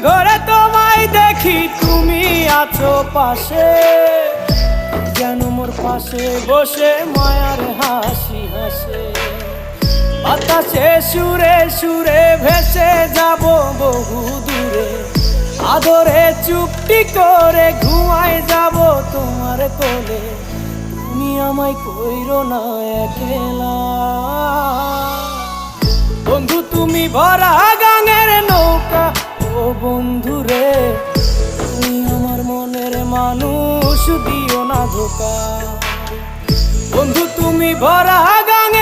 ঘরে তোমায় দেখি তুমি আছো পাশে, যেন মোর পাশে বসে মায়ার হাসি হাসে। বাতাসে সুরে সুরে ভেসে যাব বহু দূরে, আদরে চুপটি করে ঘুমায় যাব তোমার কোলে। তুমি আমায় কইরো না একলা বন্ধু, তুমি ভরা গাঙের নৌকা। ও বন্ধু রে, তুমি আমার মনের মানুষ, দিও না ধোকা। বন্ধু তুমি ভরা গাঙের